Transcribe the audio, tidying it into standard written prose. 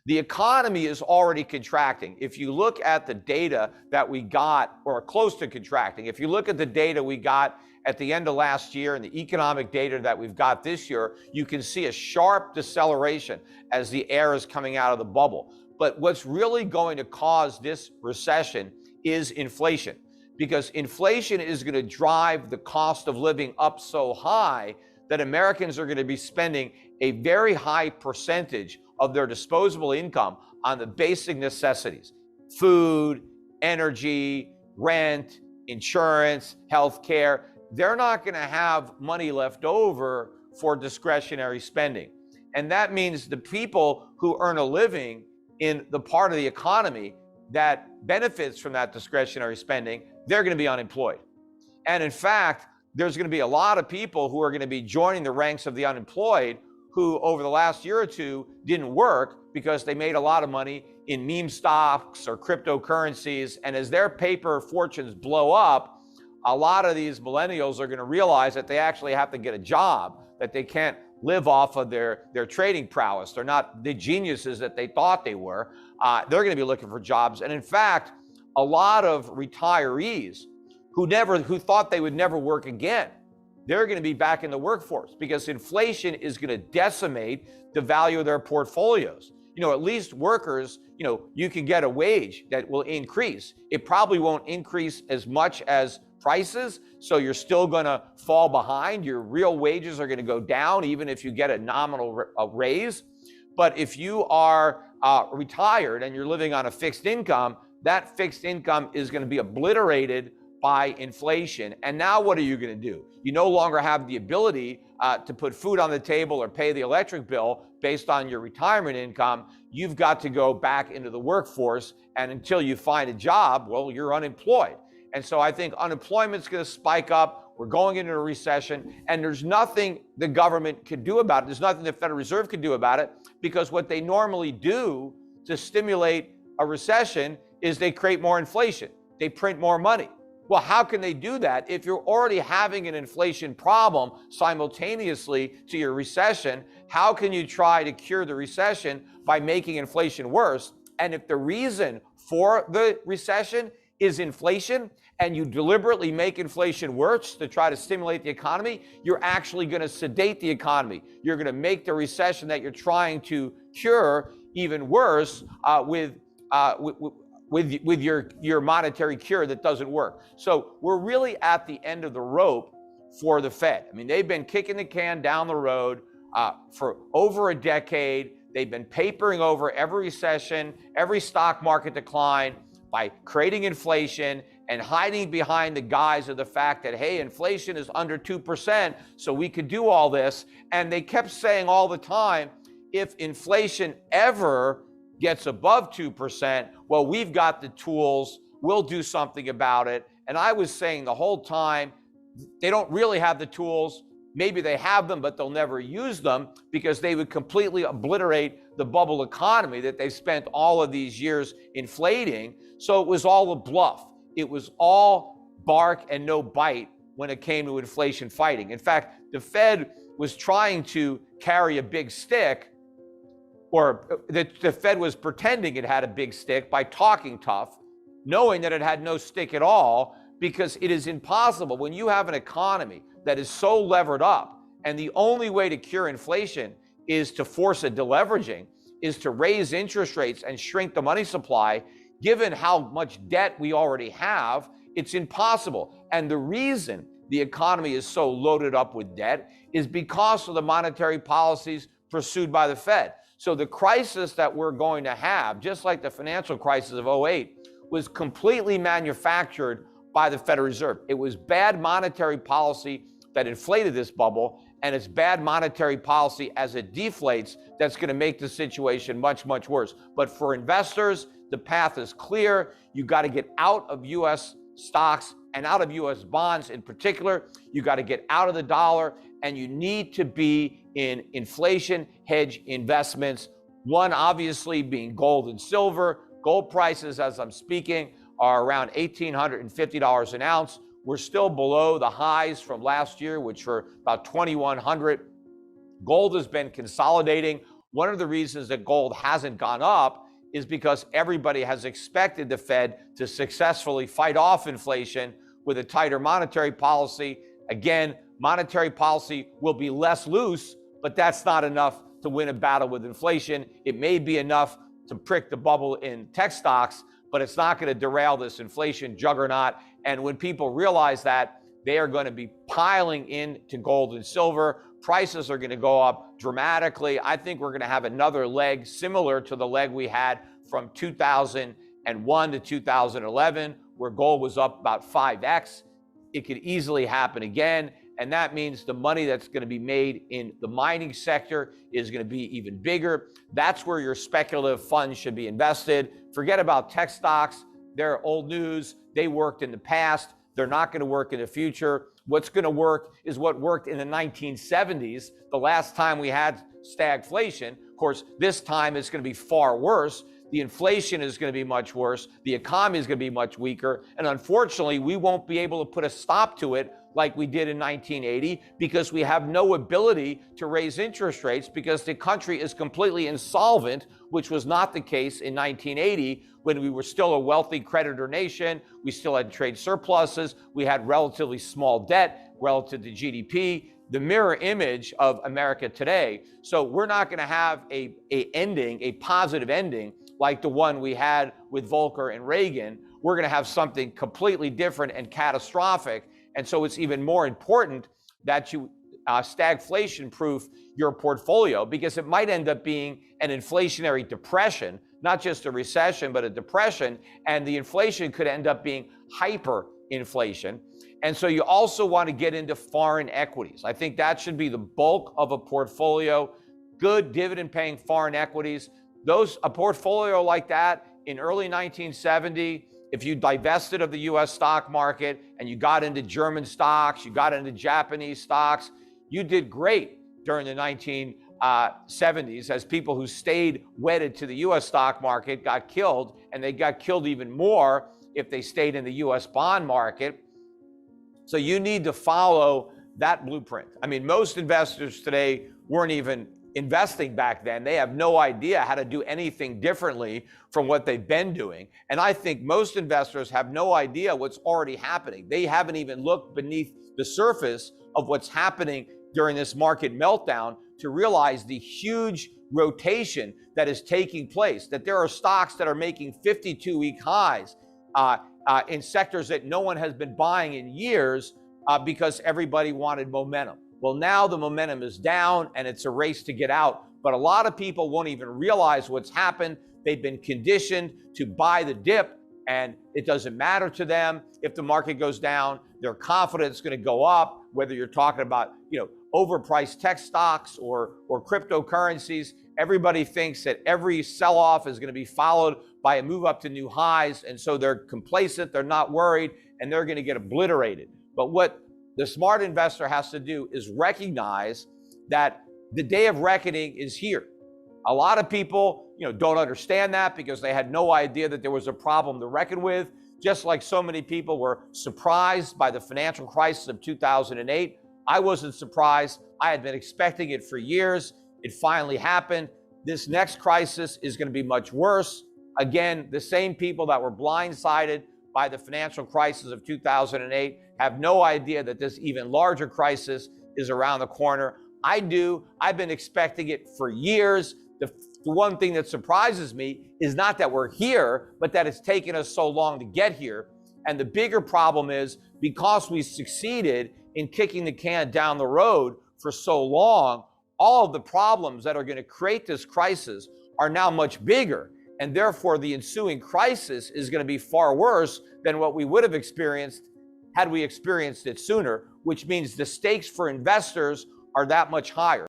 The economy is already contracting. If you look at the data that we got, or close to contracting, if you look at the data we got at the end of last year and the economic data that we've got this year, you can see a sharp deceleration as the air is coming out of the bubble. But what's really going to cause this recession is inflation, because inflation is going to drive the cost of living up so high that Americans are going to be spending a very high percentage of their disposable income on the basic necessities: food, energy, rent, insurance, healthcare. They're not going to have money left over for discretionary spending. And that means the people who earn a living in the part of the economy that benefits from that discretionary spending, they're going to be unemployed. And in fact, there's going to be a lot of people who are going to be joining the ranks of the unemployed who over the last year or two didn't work because they made a lot of money in meme stocks or cryptocurrencies. And as their paper fortunes blow up, a lot of these millennials are going to realize that they actually have to get a job, that they can't live off of their trading prowess. They're not the geniuses that they thought they were. They're going to be looking for jobs. And in fact, a lot of retirees who thought they would never work again, they're going to be back in the workforce because inflation is going to decimate the value of their portfolios. At least workers, you can get a wage that will increase. It probably won't increase as much as prices, so you're still going to fall behind. Your real wages are going to go down even if you get a nominal raise. But if you are retired and you're living on a fixed income, that fixed income is going to be obliterated by inflation. And now what are you going to do? You no longer have the ability to put food on the table or pay the electric bill based on your retirement income. You've got to go back into the workforce, and until you find a job, well, you're unemployed. And so I think unemployment's going to spike up. We're going into a recession, and there's nothing the government could do about it. There's nothing the Federal Reserve could do about it, because what they normally do to stimulate a recession is they create more inflation. They print more money. Well, how can they do that if you're already having an inflation problem simultaneously to your recession? How can you try to cure the recession by making inflation worse? And if the reason for the recession is inflation, and you deliberately make inflation worse to try to stimulate the economy, you're actually going to sedate the economy. You're going to make the recession that you're trying to cure even worse with your monetary cure that doesn't work. So we're really at the end of the rope for the Fed. I mean, they've been kicking the can down the road for over a decade. They've been papering over every recession, every stock market decline by creating inflation and hiding behind the guise of the fact that, hey, inflation is under 2%, so we could do all this. And they kept saying all the time, if inflation ever gets above 2%, well, we've got the tools, we'll do something about it. And I was saying the whole time, they don't really have the tools. Maybe they have them, but they'll never use them because they would completely obliterate the bubble economy that they've spent all of these years inflating. So it was all a bluff. It was all bark and no bite when it came to inflation fighting. In fact, the Fed was trying to carry a big stick, or the Fed was pretending it had a big stick by talking tough, knowing that it had no stick at all, because it is impossible when you have an economy that is so levered up, and the only way to cure inflation is to force a deleveraging, is to raise interest rates and shrink the money supply. Given how much debt we already have, it's impossible. And the reason the economy is so loaded up with debt is because of the monetary policies pursued by the Fed. So the crisis that we're going to have, just like the financial crisis of '08, was completely manufactured by the Federal Reserve. It was bad monetary policy that inflated this bubble, and it's bad monetary policy as it deflates that's going to make the situation much, much worse. But for investors, the path is clear. You got to get out of U.S. stocks and out of U.S. bonds in particular. You got to get out of the dollar, and you need to be in inflation hedge investments. One obviously being gold and silver. Gold prices, as I'm speaking, are around $1,850 an ounce. We're still below the highs from last year, which were about 2,100. Gold has been consolidating one of the reasons that gold hasn't gone up is because everybody has expected the Fed to successfully fight off inflation with a tighter monetary policy. Again, monetary policy will be less loose, but that's not enough to win a battle with inflation. It may be enough to prick the bubble in tech stocks, but it's not going to derail this inflation juggernaut. And when people realize that, they are going to be piling into gold and silver. Prices are going to go up dramatically. I think we're going to have another leg similar to the leg we had from 2001 to 2011, where gold was up about 5x. It could easily happen again. And that means the money that's going to be made in the mining sector is going to be even bigger. That's where your speculative funds should be invested. Forget about tech stocks. They're old news. They worked in the past. They're not going to work in the future. What's going to work is what worked in the 1970s, the last time we had stagflation. Of course, this time it's going to be far worse. The inflation is going to be much worse. The economy is going to be much weaker. And unfortunately, we won't be able to put a stop to it like we did in 1980 because we have no ability to raise interest rates because the country is completely insolvent, which was not the case in 1980 when we were still a wealthy creditor nation. We still had trade surpluses. We had relatively small debt relative to GDP, the mirror image of America today. So we're not going to have a positive ending like the one we had with Volcker and Reagan. We're going to have something completely different and catastrophic. And so it's even more important that you stagflation-proof your portfolio because it might end up being an inflationary depression, not just a recession, but a depression. And the inflation could end up being hyperinflation. And so you also want to get into foreign equities. I think that should be the bulk of a portfolio. Good dividend-paying foreign equities. A portfolio like that in early 1970, if you divested of the US stock market and you got into German stocks, you got into Japanese stocks, you did great during the 1970s as people who stayed wedded to the US stock market got killed, and they got killed even more if they stayed in the US bond market. So you need to follow that blueprint. I mean, most investors today weren't even investing back then. They have no idea how to do anything differently from what they've been doing. And I think most investors have no idea what's already happening. They haven't even looked beneath the surface of what's happening during this market meltdown to realize the huge rotation that is taking place, that there are stocks that are making 52-week highs in sectors that no one has been buying in years because everybody wanted momentum. Well, now the momentum is down and it's a race to get out. But a lot of people won't even realize what's happened. They've been conditioned to buy the dip and it doesn't matter to them if the market goes down. They're confident it's going to go up, whether you're talking about, overpriced tech stocks or cryptocurrencies. Everybody thinks that every sell-off is going to be followed by a move up to new highs. And so they're complacent, they're not worried, and they're going to get obliterated. But what the smart investor has to do is recognize that the day of reckoning is here. A lot of people, don't understand that because they had no idea that there was a problem to reckon with. Just like so many people were surprised by the financial crisis of 2008. I wasn't surprised. I had been expecting it for years. It finally happened. This next crisis is going to be much worse. Again, the same people that were blindsided by the financial crisis of 2008 have no idea that this even larger crisis is around the corner. I do. I've been expecting it for years. The one thing that surprises me is not that we're here, but that it's taken us so long to get here. And the bigger problem is because we succeeded in kicking the can down the road for so long, all of the problems that are going to create this crisis are now much bigger. And therefore, the ensuing crisis is going to be far worse than what we would have experienced had we experienced it sooner, which means the stakes for investors are that much higher.